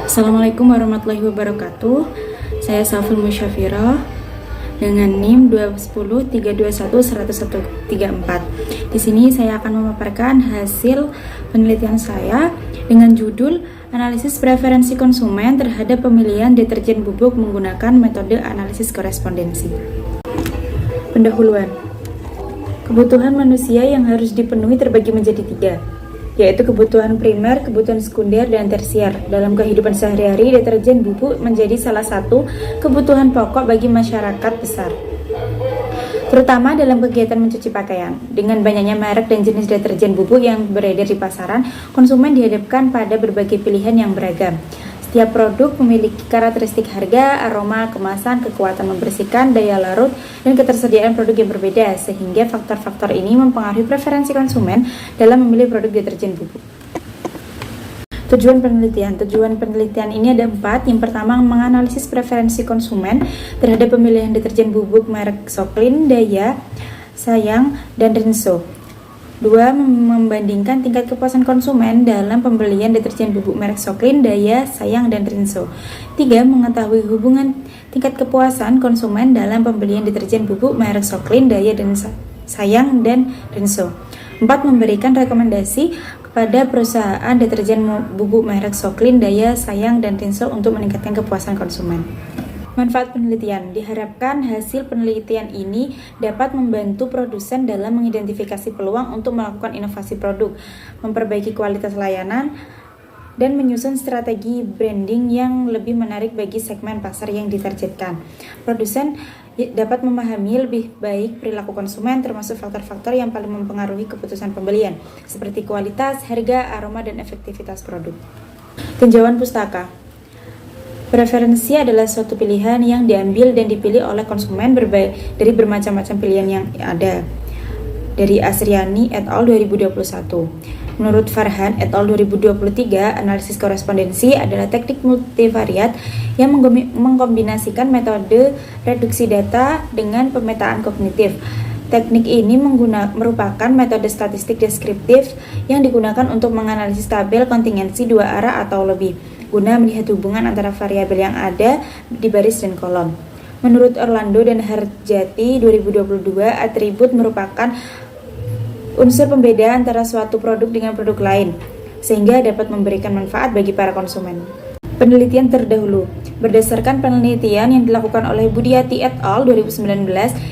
Assalamualaikum warahmatullahi wabarakatuh. Saya Safil Musyafirah dengan NIM 210321134. Di sini saya akan memaparkan hasil penelitian saya dengan judul Analisis Preferensi Konsumen terhadap pemilihan deterjen bubuk menggunakan metode analisis korespondensi. Pendahuluan. Kebutuhan manusia yang harus dipenuhi terbagi menjadi 3, yaitu kebutuhan primer, kebutuhan sekunder, dan tersier. Dalam kehidupan sehari-hari, deterjen bubuk menjadi salah satu kebutuhan pokok bagi masyarakat besar, terutama dalam kegiatan mencuci pakaian. Dengan banyaknya merek dan jenis deterjen bubuk yang beredar di pasaran, konsumen dihadapkan pada berbagai pilihan yang beragam. Setiap produk memiliki karakteristik harga, aroma, kemasan, kekuatan membersihkan, daya larut, dan ketersediaan produk yang berbeda, sehingga faktor-faktor ini mempengaruhi preferensi konsumen dalam memilih produk deterjen bubuk. Tujuan penelitian ini ada 4. Yang pertama, menganalisis preferensi konsumen terhadap pemilihan deterjen bubuk merek Soklin, Daya, Sayang, dan Rinso. 2. Membandingkan tingkat kepuasan konsumen dalam pembelian deterjen bubuk merek Soklin, Daya, Sayang, dan Rinso. 3. Mengetahui hubungan tingkat kepuasan konsumen dalam pembelian deterjen bubuk merek Soklin, Daya, dan Sayang, dan Rinso. 4. Memberikan rekomendasi kepada perusahaan deterjen bubuk merek Soklin, Daya, Sayang, dan Rinso untuk meningkatkan kepuasan konsumen. Manfaat penelitian. Diharapkan hasil penelitian ini dapat membantu produsen dalam mengidentifikasi peluang untuk melakukan inovasi produk, memperbaiki kualitas layanan, dan menyusun strategi branding yang lebih menarik bagi segmen pasar yang ditargetkan. Produsen dapat memahami lebih baik perilaku konsumen, termasuk faktor-faktor yang paling mempengaruhi keputusan pembelian, seperti kualitas, harga, aroma, dan efektivitas produk. Tinjauan pustaka. Preferensi adalah suatu pilihan yang diambil dan dipilih oleh konsumen dari bermacam-macam pilihan yang ada. Dari Asriani et al. 2021. Menurut Farhan et al. 2023, analisis korespondensi adalah teknik multivariat yang mengkombinasikan metode reduksi data dengan pemetaan kognitif. Teknik ini merupakan metode statistik deskriptif yang digunakan untuk menganalisis tabel kontingensi dua arah atau lebih, guna melihat hubungan antara variabel yang ada di baris dan kolom. Menurut Orlando dan Harjati 2022, atribut merupakan unsur pembeda antara suatu produk dengan produk lain, sehingga dapat memberikan manfaat bagi para konsumen. Penelitian terdahulu. Berdasarkan penelitian yang dilakukan oleh Budiati et al. 2019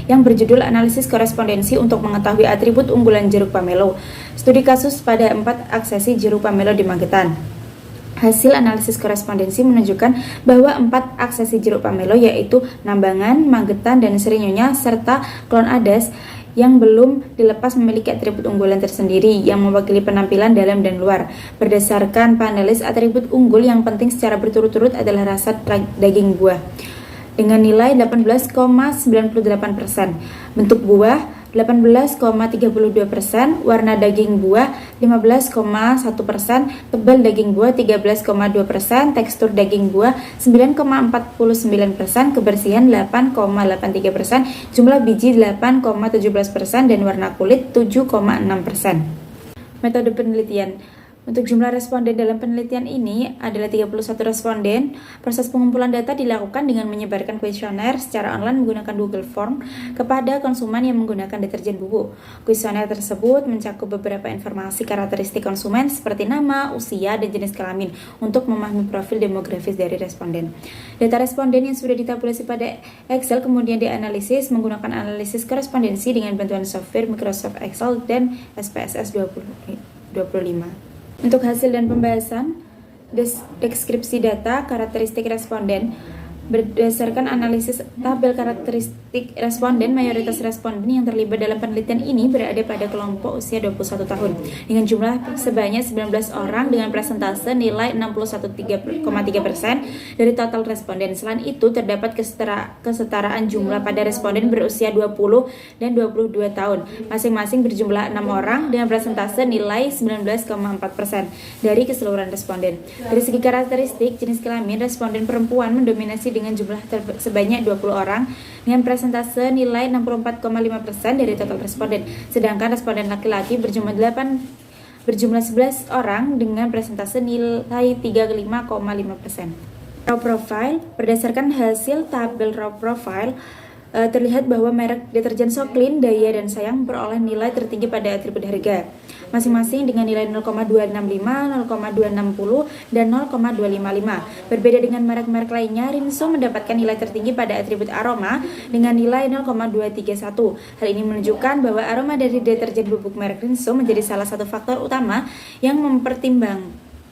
yang berjudul Analisis Korespondensi untuk mengetahui atribut unggulan jeruk pamelo, studi kasus pada 4 aksesi jeruk pamelo di Magetan. Hasil analisis korespondensi menunjukkan bahwa 4 aksesi jeruk pamelo, yaitu Nambangan, Magetan, dan Serinyonya, serta Klon Adas yang belum dilepas memiliki atribut unggulan tersendiri yang mewakili penampilan dalam dan luar. Berdasarkan panelis, atribut unggul yang penting secara berturut-turut adalah rasa daging buah dengan nilai 18,98%, bentuk buah 18,32%, warna daging buah 15,1%, tebal daging buah 13,2%, tekstur daging buah 9,49%, kebersihan 8,83%, jumlah biji 8,17%, dan warna kulit 7,6%. Metode penelitian. Untuk jumlah responden dalam penelitian ini adalah 31 responden. Proses pengumpulan data dilakukan dengan menyebarkan kuesioner secara online menggunakan Google Form kepada konsumen yang menggunakan deterjen bubuk. Kuesioner tersebut mencakup beberapa informasi karakteristik konsumen seperti nama, usia, dan jenis kelamin untuk memahami profil demografis dari responden. Data responden yang sudah ditabulasi pada Excel kemudian dianalisis menggunakan analisis korespondensi dengan bantuan software Microsoft Excel dan SPSS 25. Untuk hasil dan pembahasan, deskripsi data, karakteristik responden. Berdasarkan analisis tabel karakteristik responden, mayoritas responden yang terlibat dalam penelitian ini berada pada kelompok usia 21 tahun dengan jumlah sebanyak 19 orang dengan persentase nilai 61,3% dari total responden. Selain itu, terdapat kesetaraan jumlah pada responden berusia 20 dan 22 tahun, masing-masing berjumlah 6 orang dengan persentase nilai 19,4% dari keseluruhan responden. Dari segi karakteristik jenis kelamin, responden perempuan mendominasi dengan jumlah sebanyak 20 orang dengan persentase nilai 64,5% dari total responden. Sedangkan responden laki-laki berjumlah 8 berjumlah 11 orang dengan persentase nilai 35,5%. Raw profile, berdasarkan hasil tabel raw profile, terlihat bahwa merek deterjen Soclean, Daya, dan Sayang memperoleh nilai tertinggi pada atribut harga, masing-masing dengan nilai 0,265, 0,260, dan 0,255. Berbeda dengan merek-merek lainnya, Rinso mendapatkan nilai tertinggi pada atribut aroma dengan nilai 0,231. Hal ini menunjukkan bahwa aroma dari deterjen bubuk merek Rinso menjadi salah satu faktor utama yang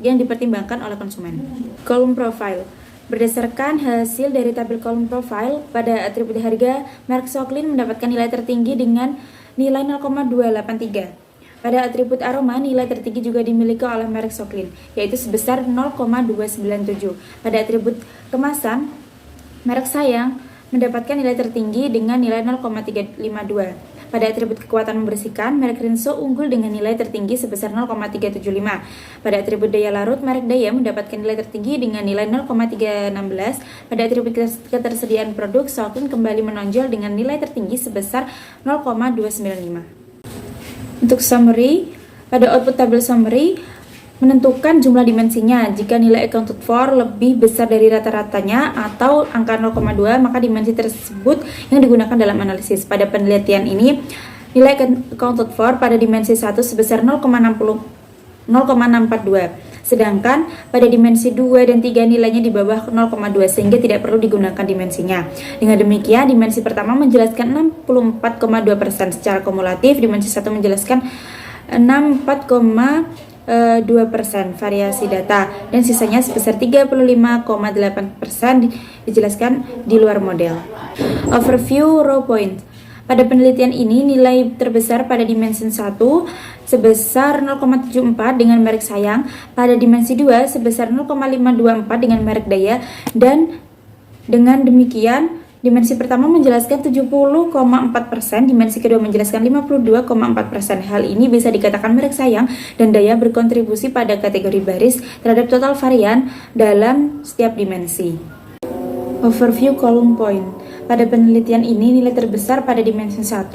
dipertimbangkan oleh konsumen. Column profile. Berdasarkan hasil dari tabel column profile, pada atribut harga, merek Soclean mendapatkan nilai tertinggi dengan nilai 0,283. Pada atribut aroma, nilai tertinggi juga dimiliki oleh merek Soclean, yaitu sebesar 0,297. Pada atribut kemasan, merek Sayang mendapatkan nilai tertinggi dengan nilai 0,352. Pada atribut kekuatan membersihkan, merek Rinso unggul dengan nilai tertinggi sebesar 0,375. Pada atribut daya larut, merek Daya mendapatkan nilai tertinggi dengan nilai 0,316. Pada atribut ketersediaan produk, Soclean kembali menonjol dengan nilai tertinggi sebesar 0,295. Untuk summary, pada output tabel summary, menentukan jumlah dimensinya. Jika nilai accounted for lebih besar dari rata-ratanya atau angka 0,2, maka dimensi tersebut yang digunakan dalam analisis. Pada penelitian ini, nilai accounted for pada dimensi 1 sebesar 0,642. Sedangkan pada dimensi 2 dan 3 nilainya di bawah 0,2 sehingga tidak perlu digunakan dimensinya. Dengan demikian, dimensi pertama menjelaskan 64,2% secara kumulatif, dimensi 1 menjelaskan 64,2% variasi data, dan sisanya sebesar 35,8% dijelaskan di luar model. Overview raw point. Pada penelitian ini, nilai terbesar pada dimensi 1 sebesar 0,74 dengan merek Sayang, pada dimensi 2 sebesar 0,524 dengan merek Daya, dan dengan demikian dimensi pertama menjelaskan 70,4%, dimensi kedua menjelaskan 52,4%. Hal ini bisa dikatakan merek Sayang dan Daya berkontribusi pada kategori baris terhadap total varian dalam setiap dimensi. Overview column point. Pada penelitian ini, nilai terbesar pada dimensi 1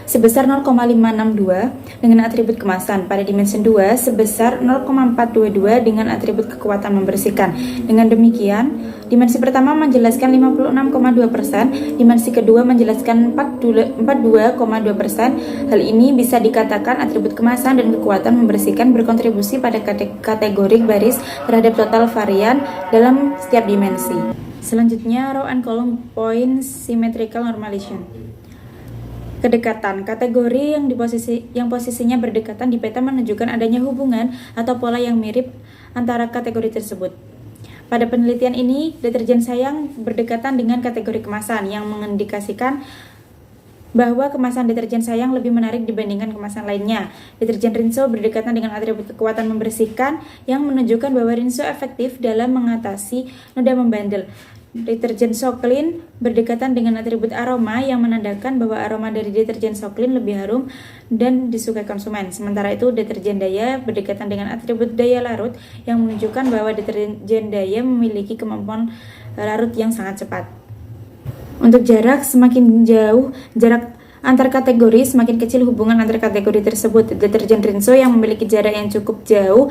sebesar 0,562 dengan atribut kemasan, pada dimensi 2 sebesar 0,422 dengan atribut kekuatan membersihkan. Dengan demikian, dimensi pertama menjelaskan 56,2%, dimensi kedua menjelaskan 42,2%. Hal ini bisa dikatakan atribut kemasan dan kekuatan membersihkan berkontribusi pada kategori baris terhadap total varian dalam setiap dimensi. Selanjutnya, row and column point symmetrical normalization. Kedekatan kategori yang posisinya berdekatan di peta menunjukkan adanya hubungan atau pola yang mirip antara kategori tersebut. Pada penelitian ini, deterjen Sayang berdekatan dengan kategori kemasan yang mengindikasikan bahwa kemasan deterjen Sayang lebih menarik dibandingkan kemasan lainnya. Deterjen Rinso berdekatan dengan atribut kekuatan membersihkan yang menunjukkan bahwa Rinso efektif dalam mengatasi noda membandel. Deterjen Soclean berdekatan dengan atribut aroma yang menandakan bahwa aroma dari deterjen Soclean lebih harum dan disukai konsumen. Sementara itu, deterjen Daya berdekatan dengan atribut daya larut yang menunjukkan bahwa deterjen Daya memiliki kemampuan larut yang sangat cepat. Untuk jarak, semakin jauh jarak antar kategori, semakin kecil hubungan antar kategori tersebut. Deterjen Rinso yang memiliki jarak yang cukup jauh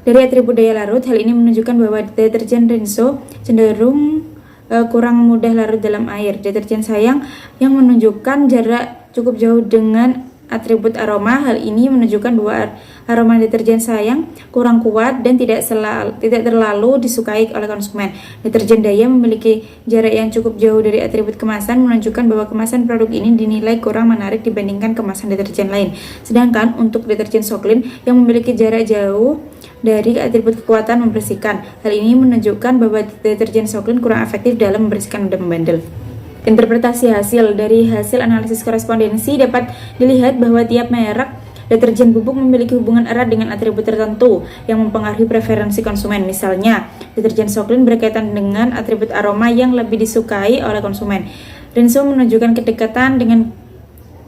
dari atribut daya larut, hal ini menunjukkan bahwa deterjen Rinso cenderung kurang mudah larut dalam air. Deterjen Sayang yang menunjukkan jarak cukup jauh dengan atribut aroma, hal ini menunjukkan bahwa aroma deterjen Sayang kurang kuat dan tidak terlalu disukai oleh konsumen. Deterjen Daya memiliki jarak yang cukup jauh dari atribut kemasan, menunjukkan bahwa kemasan produk ini dinilai kurang menarik dibandingkan kemasan deterjen lain. Sedangkan untuk deterjen Soclean yang memiliki jarak jauh dari atribut kekuatan membersihkan, hal ini menunjukkan bahwa deterjen Soclean kurang efektif dalam membersihkan noda membandel. Interpretasi hasil dari hasil analisis korespondensi dapat dilihat bahwa tiap merek deterjen bubuk memiliki hubungan erat dengan atribut tertentu yang mempengaruhi preferensi konsumen. Misalnya, deterjen Soclean berkaitan dengan atribut aroma yang lebih disukai oleh konsumen. Rinso menunjukkan kedekatan dengan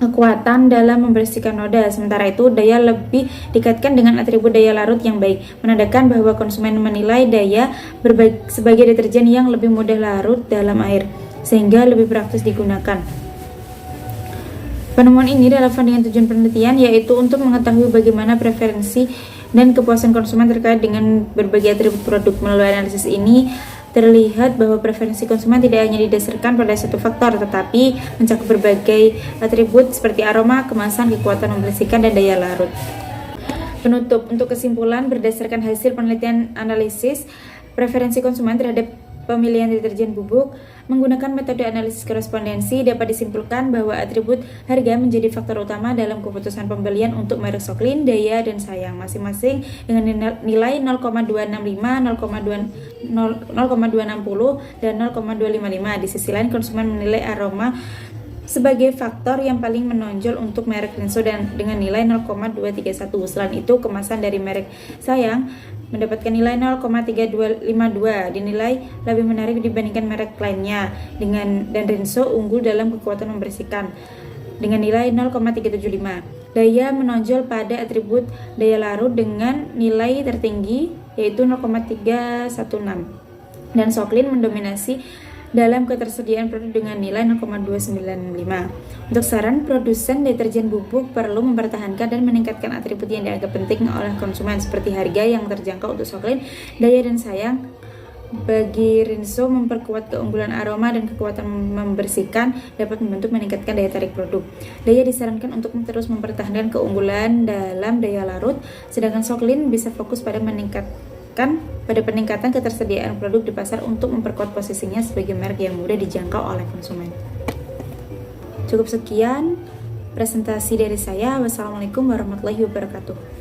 kekuatan dalam membersihkan noda. Sementara itu, Daya lebih dikaitkan dengan atribut daya larut yang baik, menandakan bahwa konsumen menilai Daya sebagai deterjen yang lebih mudah larut dalam air, sehingga lebih praktis digunakan. Penemuan ini relevan dengan tujuan penelitian, yaitu untuk mengetahui bagaimana preferensi dan kepuasan konsumen terkait dengan berbagai atribut produk. Melalui analisis ini terlihat bahwa preferensi konsumen tidak hanya didasarkan pada satu faktor, tetapi mencakup berbagai atribut seperti aroma, kemasan, kekuatan membersihkan, dan daya larut. Penutup, untuk kesimpulan, berdasarkan hasil penelitian analisis preferensi konsumen terhadap pemilihan deterjen bubuk menggunakan metode analisis korespondensi, dapat disimpulkan bahwa atribut harga menjadi faktor utama dalam keputusan pembelian untuk merek Soklin, Daya, dan Sayang masing-masing dengan nilai 0,265, 0,260, dan 0,255. Di sisi lain, konsumen menilai aroma sebagai faktor yang paling menonjol untuk merek Rinso dan dengan nilai 0,231. Selain itu, kemasan dari merek Sayang mendapatkan nilai 0,3252, dinilai lebih menarik dibandingkan merek lainnya, dan Rinso unggul dalam kekuatan membersihkan dengan nilai 0,375. Daya menonjol pada atribut daya larut dengan nilai tertinggi yaitu 0,316, dan Soklin mendominasi dalam ketersediaan produk dengan nilai 0,295. Untuk saran, produsen deterjen bubuk perlu mempertahankan dan meningkatkan atribut yang dianggap penting oleh konsumen seperti harga yang terjangkau untuk Soklin, Daya, dan Sayang. Bagi Rinso, memperkuat keunggulan aroma dan kekuatan membersihkan dapat membantu meningkatkan daya tarik produk. Daya disarankan untuk terus mempertahankan keunggulan dalam daya larut, sedangkan Soklin bisa fokus pada peningkatan ketersediaan produk di pasar untuk memperkuat posisinya sebagai merek yang mudah dijangkau oleh konsumen. Cukup sekian presentasi dari saya. Wassalamualaikum warahmatullahi wabarakatuh.